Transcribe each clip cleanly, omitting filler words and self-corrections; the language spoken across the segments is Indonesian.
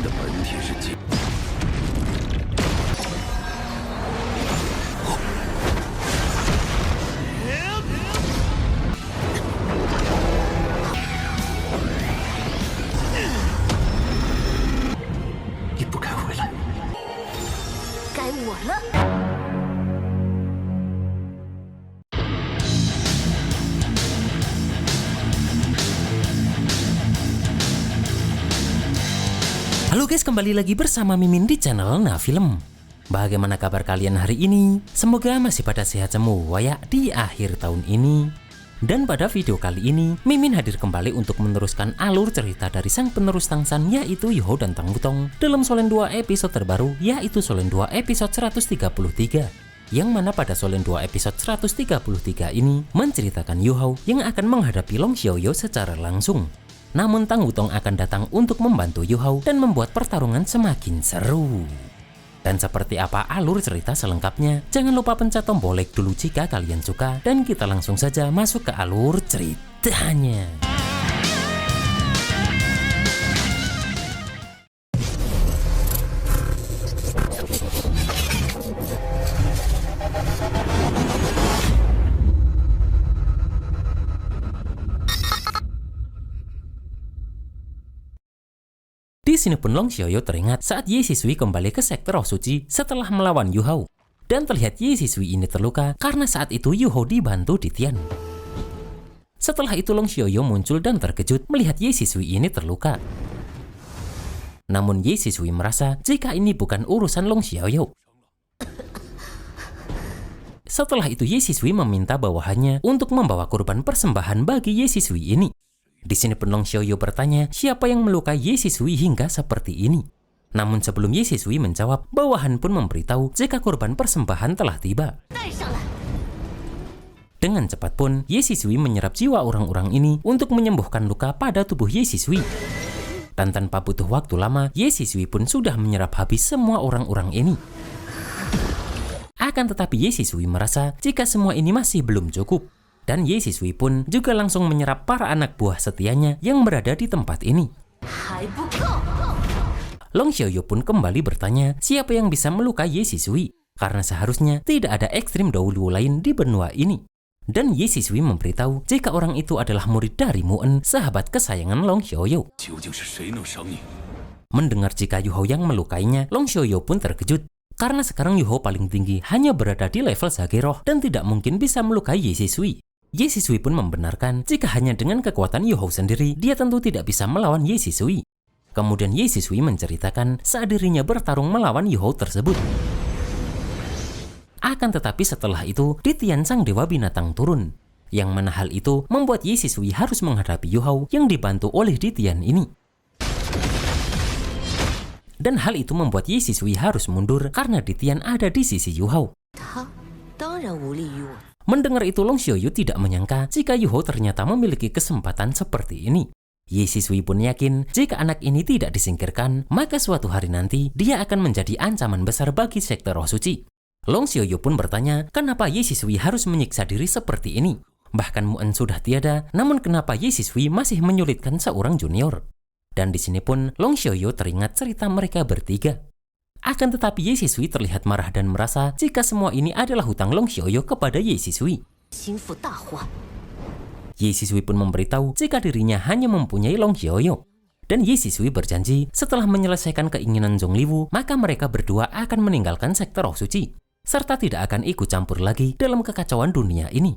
的本体是几？你不该回来。该我了。 Halo guys, kembali lagi bersama Mimin di channel Nah Film. Bagaimana kabar kalian hari ini? Semoga masih pada sehat semua ya di akhir tahun ini. Dan pada video kali ini, Mimin hadir kembali untuk meneruskan alur cerita dari sang penerus Tangsan, yaitu Youhao dan Tang Wutong dalam Solen 2 episode terbaru, yaitu Solen 2 episode 133. Yang mana pada Solen 2 episode 133 ini menceritakan Youhao yang akan menghadapi Long Xiaoyou secara langsung. Namun Tang Wutong akan datang untuk membantu Youhao dan membuat pertarungan semakin seru. Dan seperti apa alur cerita selengkapnya, jangan lupa pencet tombol like dulu jika kalian suka. Dan kita langsung saja masuk ke alur ceritanya. Di sini pun Long Xiaoyou teringat saat Ye Shisui kembali ke sektor Roh Suci setelah melawan Youhao. Dan terlihat Ye Shisui ini terluka karena saat itu Youhao dibantu di Tian. Setelah itu Long Xiaoyou muncul dan terkejut melihat Ye Shisui ini terluka. Namun Ye Shisui merasa jika ini bukan urusan Long Xiaoyou. Setelah itu Ye Shisui meminta bawahannya untuk membawa kurban persembahan bagi Ye Shisui ini. Di sini pun Long Xiaoyou bertanya siapa yang melukai Ye Shisui hingga seperti ini. Namun sebelum Ye Shisui menjawab, bawahan pun memberitahu jika kurban persembahan telah tiba. Dengan cepat pun Ye Shisui menyerap jiwa orang-orang ini untuk menyembuhkan luka pada tubuh Ye Shisui. Dan tanpa butuh waktu lama, Ye Shisui pun sudah menyerap habis semua orang-orang ini. Akan tetapi Ye Shisui merasa jika semua ini masih belum cukup. Dan Ye Shisui pun juga langsung menyerap para anak buah setianya yang berada di tempat ini. Long Xiaoyou pun kembali bertanya siapa yang bisa melukai Ye Shisui, karena seharusnya tidak ada ekstrim dahulu lain di benua ini. Dan Ye Shisui memberitahu jika orang itu adalah murid dari Mu'en, sahabat kesayangan Long Xiaoyou. Mendengar jika Youhao yang melukainya, Long Xiaoyou pun terkejut. Karena sekarang Youhao paling tinggi hanya berada di level Zageroh dan tidak mungkin bisa melukai Ye Shisui. Ye Shisui pun membenarkan jika hanya dengan kekuatan Youhao sendiri, dia tentu tidak bisa melawan Ye Shisui. Kemudian Ye Shisui menceritakan saat dirinya bertarung melawan Youhao tersebut. Akan tetapi setelah itu, di Tian sang dewa binatang turun. Yang mana hal itu membuat Ye Shisui harus menghadapi Youhao yang dibantu oleh di Tian ini. Dan hal itu membuat Ye Shisui harus mundur karena di Tian ada di sisi Youhao. Mendengar itu Long Xiaoyou tidak menyangka jika Youhao ternyata memiliki kesempatan seperti ini. Ye Shisui pun yakin jika anak ini tidak disingkirkan, maka suatu hari nanti dia akan menjadi ancaman besar bagi sektor Roh Suci. Long Xiaoyou pun bertanya kenapa Ye Shisui harus menyiksa diri seperti ini. Bahkan Mu'en sudah tiada, namun kenapa Ye Shisui masih menyulitkan seorang junior? Dan di sini pun Long Xiaoyou teringat cerita mereka bertiga. Akan tetapi Ye Shisui terlihat marah dan merasa jika semua ini adalah hutang Long Xiaoyou kepada Ye Shisui. Ye Shisui pun memberitahu jika dirinya hanya mempunyai Long Xiaoyou. Dan Ye Shisui berjanji setelah menyelesaikan keinginan Zhong Liwu, maka mereka berdua akan meninggalkan sektor Roh Suci, serta tidak akan ikut campur lagi dalam kekacauan dunia ini.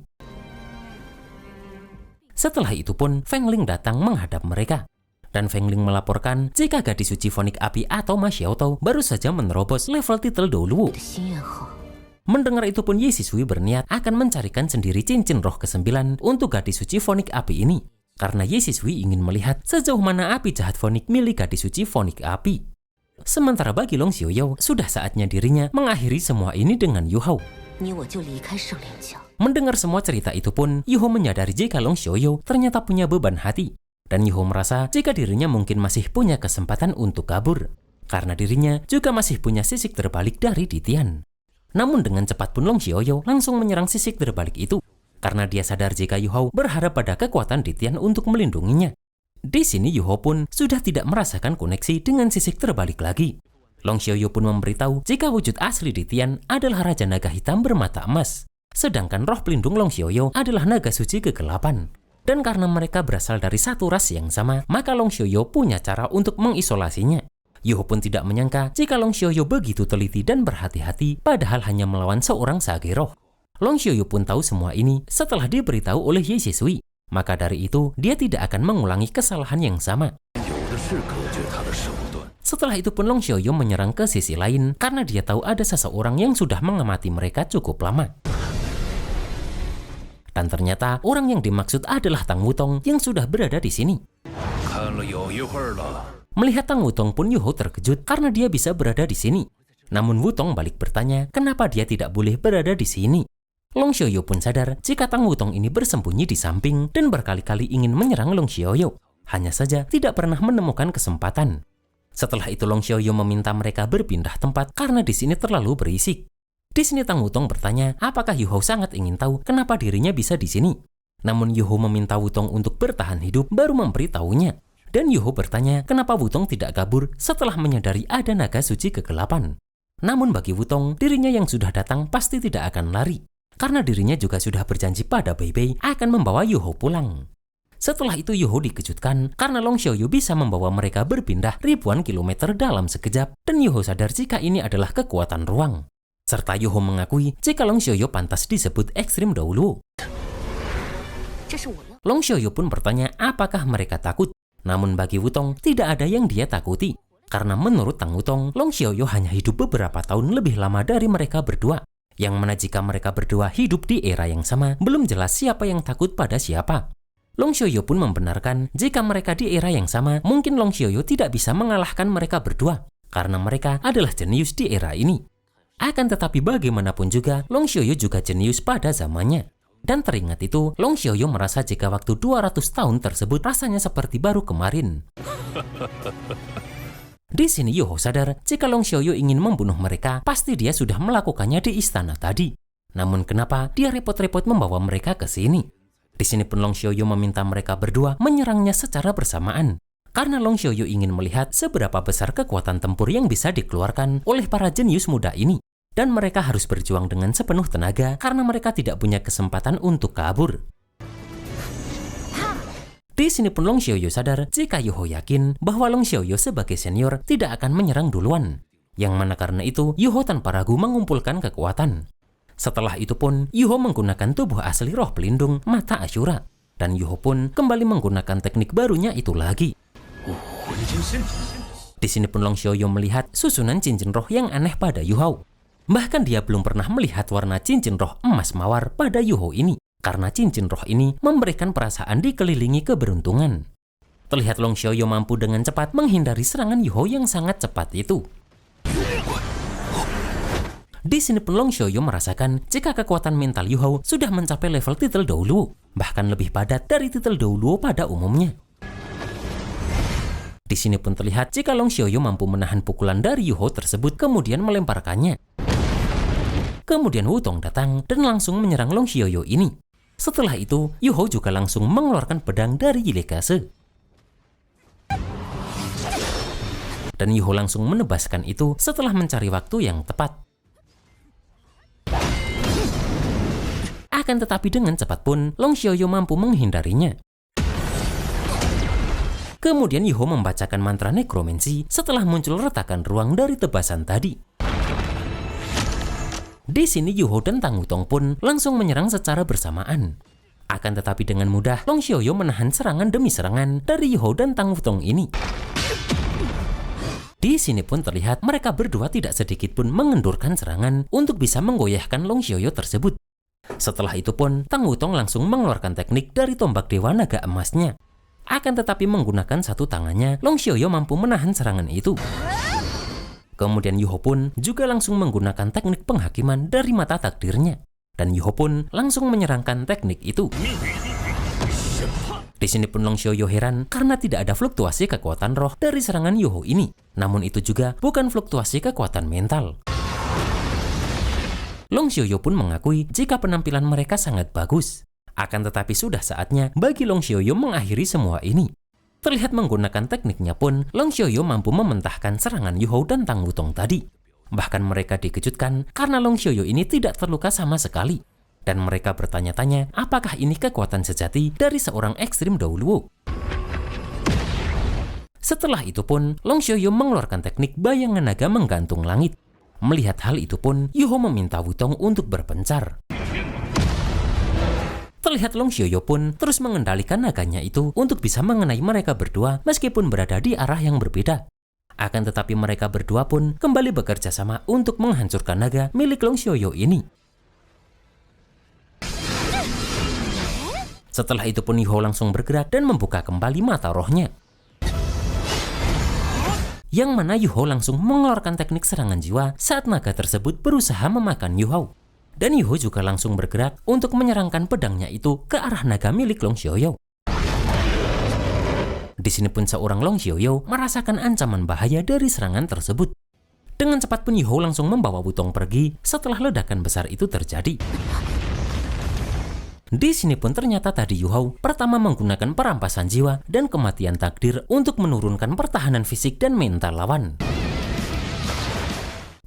Setelah itu pun Feng Ling datang menghadap mereka. Dan Feng Ling melaporkan jika gadis suci fonik api atau Ma Xiaotao baru saja menerobos level titel Douluo. Mendengar itu pun Ye Shisui berniat akan mencarikan sendiri cincin roh ke-9 untuk gadis suci fonik api ini. Karena Ye Shisui ingin melihat sejauh mana api jahat fonik milik gadis suci fonik api. Sementara bagi Long Xiaoyou, sudah saatnya dirinya mengakhiri semua ini dengan Youhao. Mendengar semua cerita itu pun, Youhao menyadari jika Long Xiaoyou ternyata punya beban hati. Dan Youhao merasa jika dirinya mungkin masih punya kesempatan untuk kabur. Karena dirinya juga masih punya sisik terbalik dari di Tian. Namun dengan cepat pun Long Xiaoyou langsung menyerang sisik terbalik itu. Karena dia sadar jika Youhao berharap pada kekuatan di Tian untuk melindunginya. Di sini Yuho pun sudah tidak merasakan koneksi dengan sisik terbalik lagi. Long Xiaoyu pun memberitahu jika wujud asli di Tian adalah Raja Naga Hitam bermata emas. Sedangkan roh pelindung Long Xiaoyu adalah naga suci kegelapan. Dan karena mereka berasal dari satu ras yang sama, maka Long Xiaoyu punya cara untuk mengisolasinya. Yuho pun tidak menyangka jika Long Xiaoyu begitu teliti dan berhati-hati padahal hanya melawan seorang sage roh. Long Xiaoyu pun tahu semua ini setelah diberitahu oleh Ye Shisui. Maka dari itu, dia tidak akan mengulangi kesalahan yang sama. Setelah itu pun Long Xiaoyu menyerang ke sisi lain karena dia tahu ada seseorang yang sudah mengamati mereka cukup lama. Dan ternyata orang yang dimaksud adalah Tang Wutong yang sudah berada di sini. Melihat Tang Wutong pun Yuho terkejut karena dia bisa berada di sini. Namun Wutong balik bertanya kenapa dia tidak boleh berada di sini. Long Xiaoyu pun sadar jika Tang Wutong ini bersembunyi di samping dan berkali-kali ingin menyerang Long Xiaoyu. Hanya saja tidak pernah menemukan kesempatan. Setelah itu Long Xiaoyu meminta mereka berpindah tempat karena di sini terlalu berisik. Di sini Tang Wutong bertanya apakah Yuho sangat ingin tahu kenapa dirinya bisa di sini. Namun Yuho meminta Wutong untuk bertahan hidup baru memberitahunya. Dan Yuho bertanya kenapa Wutong tidak kabur setelah menyadari ada naga suci kegelapan. Namun bagi Wutong, dirinya yang sudah datang pasti tidak akan lari. Karena dirinya juga sudah berjanji pada Bei Bei akan membawa Yuho pulang. Setelah itu Yuho dikejutkan karena Long Xiaoyu bisa membawa mereka berpindah ribuan kilometer dalam sekejap. Dan Yuho sadar jika ini adalah kekuatan ruang. Serta Yuho mengakui jika Long Xiaoyu pantas disebut ekstrim dahulu. Long Xiaoyu pun bertanya apakah mereka takut. Namun bagi Wutong tidak ada yang dia takuti. Karena menurut Tang Wutong, Long Xiaoyu hanya hidup beberapa tahun lebih lama dari mereka berdua. Yang mana jika mereka berdua hidup di era yang sama, belum jelas siapa yang takut pada siapa. Long Xiaoyu pun membenarkan jika mereka di era yang sama, mungkin Long Xiaoyu tidak bisa mengalahkan mereka berdua. Karena mereka adalah jenius di era ini. Akan tetapi bagaimanapun juga, Long Xiaoyu juga jenius pada zamannya. Dan teringat itu, Long Xiaoyu merasa jika waktu 200 tahun tersebut rasanya seperti baru kemarin. Di sini Yuho sadar jika Long Xiaoyu ingin membunuh mereka, pasti dia sudah melakukannya di istana tadi. Namun kenapa dia repot-repot membawa mereka ke sini? Di sini pun Long Xiaoyu meminta mereka berdua menyerangnya secara bersamaan. Karena Long Xiaoyu ingin melihat seberapa besar kekuatan tempur yang bisa dikeluarkan oleh para jenius muda ini. Dan mereka harus berjuang dengan sepenuh tenaga karena mereka tidak punya kesempatan untuk kabur. Di sini pun Long Xiaoyu sadar jika Yuho yakin bahwa Long Xiaoyu sebagai senior tidak akan menyerang duluan. Yang mana karena itu Yuho tanpa ragu mengumpulkan kekuatan. Setelah itu pun Yuho menggunakan tubuh asli roh pelindung mata Ashura. Dan Yuho pun kembali menggunakan teknik barunya itu lagi. Di sini pun Long Xiaoyu melihat susunan cincin roh yang aneh pada Yuho. Bahkan dia belum pernah melihat warna cincin roh emas mawar pada Yuho ini. Karena cincin roh ini memberikan perasaan dikelilingi keberuntungan. Terlihat Long Xiaoyu mampu dengan cepat menghindari serangan Yuho yang sangat cepat itu. Di sini pun Long Xiaoyu merasakan jika kekuatan mental Yuho sudah mencapai level titel dahulu, bahkan lebih padat dari titel dahulu pada umumnya. Di sini pun terlihat jika Long Xiaoyu mampu menahan pukulan dari Yuho tersebut kemudian melemparkannya. Kemudian Wutong datang dan langsung menyerang Long Xiaoyu ini. Setelah itu, Yuho juga langsung mengeluarkan pedang dari Yilekase. Dan Yuho langsung menebaskan itu setelah mencari waktu yang tepat. Akan tetapi dengan cepat pun, Long Xiaoyu mampu menghindarinya. Kemudian Yuho membacakan mantra nekromansi setelah muncul retakan ruang dari tebasan tadi. Di sini Yuho dan Tang Wutong pun langsung menyerang secara bersamaan. Akan tetapi dengan mudah Long Xiaoyu menahan serangan demi serangan dari Yuho dan Tang Wutong ini. Di sini pun terlihat mereka berdua tidak sedikit pun mengendurkan serangan untuk bisa menggoyahkan Long Xiaoyu tersebut. Setelah itu pun Tang Wutong langsung mengeluarkan teknik dari tombak dewa naga emasnya. Akan tetapi menggunakan satu tangannya, Long Xiaoyu mampu menahan serangan itu. Kemudian Yuho pun juga langsung menggunakan teknik penghakiman dari mata takdirnya. Dan Yuho pun langsung menyerangkan teknik itu. Di sini pun Long Xiaoyu heran karena tidak ada fluktuasi kekuatan roh dari serangan Yuho ini. Namun itu juga bukan fluktuasi kekuatan mental. Long Xiaoyu pun mengakui jika penampilan mereka sangat bagus. Akan tetapi sudah saatnya bagi Long Xiaoyu mengakhiri semua ini. Terlihat menggunakan tekniknya pun, Long Xiaoyu mampu mementahkan serangan Yu Hou dan Tang Wutong tadi. Bahkan mereka dikejutkan karena Long Xiaoyu ini tidak terluka sama sekali. Dan mereka bertanya-tanya apakah ini kekuatan sejati dari seorang ekstrim dahulu. Setelah itu pun, Long Xiaoyu mengeluarkan teknik bayangan naga menggantung langit. Melihat hal itu pun, Yu Hou meminta Wutong untuk berpencar. Terlihat Long Xiaoyu pun terus mengendalikan naganya itu untuk bisa mengenai mereka berdua meskipun berada di arah yang berbeda. Akan tetapi mereka berdua pun kembali bekerja sama untuk menghancurkan naga milik Long Xiaoyu ini. Setelah itu pun Yu Hou langsung bergerak dan membuka kembali mata rohnya. Yang mana Yu Hou langsung mengeluarkan teknik serangan jiwa saat naga tersebut berusaha memakan Yu Hou. Dan Yu Hou juga langsung bergerak untuk menyerangkan pedangnya itu ke arah naga milik Long Xiaoyu. Di sini pun seorang Long Xiaoyu merasakan ancaman bahaya dari serangan tersebut. Dengan cepat pun Yu Hou langsung membawa Wutong pergi setelah ledakan besar itu terjadi. Di sini pun ternyata tadi Yu Hou pertama menggunakan perampasan jiwa dan kematian takdir untuk menurunkan pertahanan fisik dan mental lawan.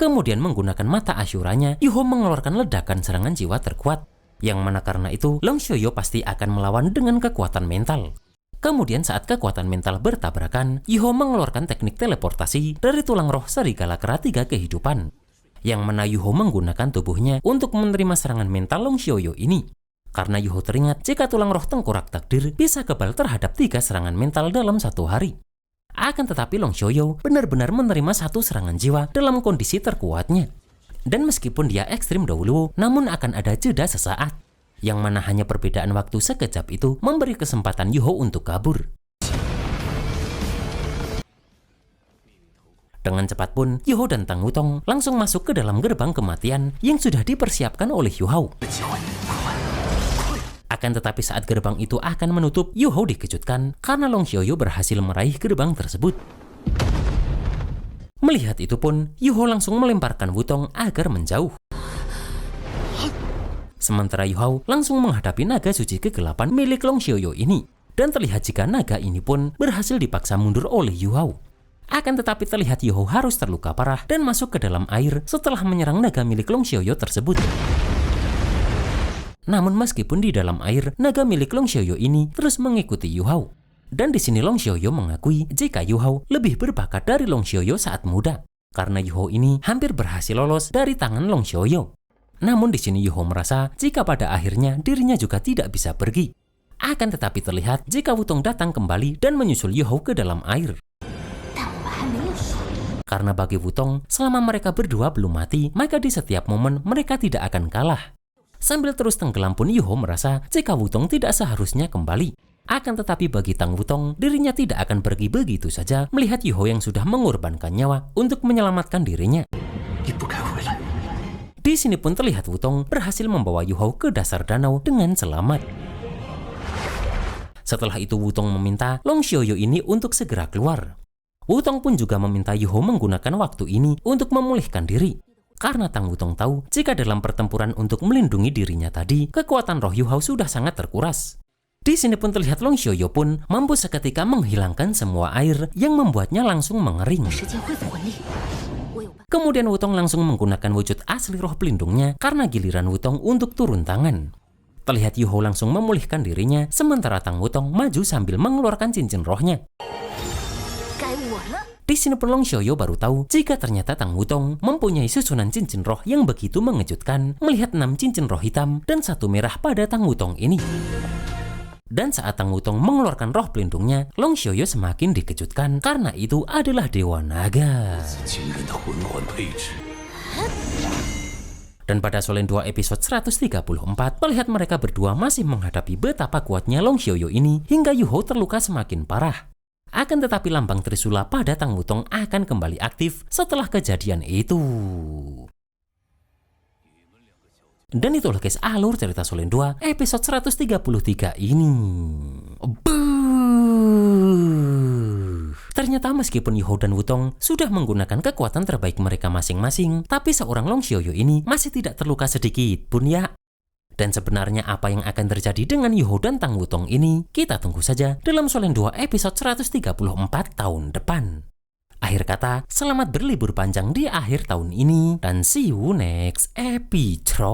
Kemudian menggunakan mata asyuranya, Yu Hou mengeluarkan ledakan serangan jiwa terkuat. Yang mana karena itu, Long Xiaoyu pasti akan melawan dengan kekuatan mental. Kemudian saat kekuatan mental bertabrakan, Yu Hou mengeluarkan teknik teleportasi dari tulang roh serigala kera 3 kehidupan. Yang mana Yu Hou menggunakan tubuhnya untuk menerima serangan mental Long Xiaoyu ini. Karena Yu Hou teringat jika tulang roh tengkorak takdir bisa kebal terhadap 3 serangan mental dalam 1 hari. Akan tetapi Long Xiaoyu benar-benar menerima 1 serangan jiwa dalam kondisi terkuatnya. Dan meskipun dia ekstrim dahulu, namun akan ada jeda sesaat. Yang mana hanya perbedaan waktu sekejap itu memberi kesempatan Yu Hou untuk kabur. Dengan cepat pun, Yu Hou dan Tang Wutong langsung masuk ke dalam gerbang kematian yang sudah dipersiapkan oleh Yu Hou. Akan tetapi saat gerbang itu akan menutup, Yu Hou dikejutkan karena Long Xiaoyu berhasil meraih gerbang tersebut. Melihat itu pun, Yu Hou langsung melemparkan Wutong agar menjauh. Sementara Yu Hou langsung menghadapi naga suci kegelapan milik Long Xiaoyu ini. Dan terlihat jika naga ini pun berhasil dipaksa mundur oleh Yu Hou. Akan tetapi terlihat Yu Hou harus terluka parah dan masuk ke dalam air setelah menyerang naga milik Long Xiaoyu tersebut. Namun meskipun di dalam air, naga milik Long Xiaoyu ini terus mengikuti Yu Hou. Dan di sini Long Xiaoyu mengakui jika Yu Hou lebih berbakat dari Long Xiaoyu saat muda. Karena Yu Hou ini hampir berhasil lolos dari tangan Long Xiaoyu. Namun di sini Yu Hou merasa jika pada akhirnya dirinya juga tidak bisa pergi. Akan tetapi terlihat jika Wutong datang kembali dan menyusul Yu Hou ke dalam air. Karena bagi Wutong, selama mereka berdua belum mati, maka di setiap momen mereka tidak akan kalah. Sambil terus tenggelam pun Yu Hou merasa jika Wutong tidak seharusnya kembali. Akan tetapi bagi Tang Wutong, dirinya tidak akan pergi begitu saja melihat Yu Hou yang sudah mengorbankan nyawa untuk menyelamatkan dirinya. Di sini pun terlihat Wutong berhasil membawa Yu Hou ke dasar danau dengan selamat. Setelah itu Wutong meminta Long Xiaoyu ini untuk segera keluar. Wutong pun juga meminta Yu Hou menggunakan waktu ini untuk memulihkan diri. Karena Tang Wutong tahu jika dalam pertempuran untuk melindungi dirinya tadi, kekuatan roh Yu Hou sudah sangat terkuras. Di sini pun terlihat Long Xiaoyu pun mampu seketika menghilangkan semua air yang membuatnya langsung mengering. Kemudian Wutong langsung menggunakan wujud asli roh pelindungnya karena giliran Wutong untuk turun tangan. Terlihat Yu Hou langsung memulihkan dirinya, sementara Tang Wutong maju sambil mengeluarkan cincin rohnya. Di sini pun Long Xiaoyu baru tahu jika ternyata Tang Wutong mempunyai susunan cincin roh yang begitu mengejutkan melihat 6 cincin roh hitam dan 1 merah pada Tang Wutong ini. Dan saat Tang Wutong mengeluarkan roh pelindungnya, Long Xiaoyu semakin dikejutkan karena itu adalah Dewa Naga. Dan pada Solen 2 episode 134, melihat mereka berdua masih menghadapi betapa kuatnya Long Xiaoyu ini hingga Yu Hou terluka semakin parah. Akan tetapi lambang Trisula pada Tang Wutong akan kembali aktif setelah kejadian itu. Dan itulah guys alur cerita Solen 2 episode 133 ini. Ternyata meskipun Yu Hou dan Wutong sudah menggunakan kekuatan terbaik mereka masing-masing, tapi seorang Long Xiaoyu ini masih tidak terluka sedikit pun ya. Dan sebenarnya apa yang akan terjadi dengan Yoho dan Tang Wutong ini, kita tunggu saja dalam Solen 2 episode 134 tahun depan. Akhir kata, selamat berlibur panjang di akhir tahun ini, dan see you next episode.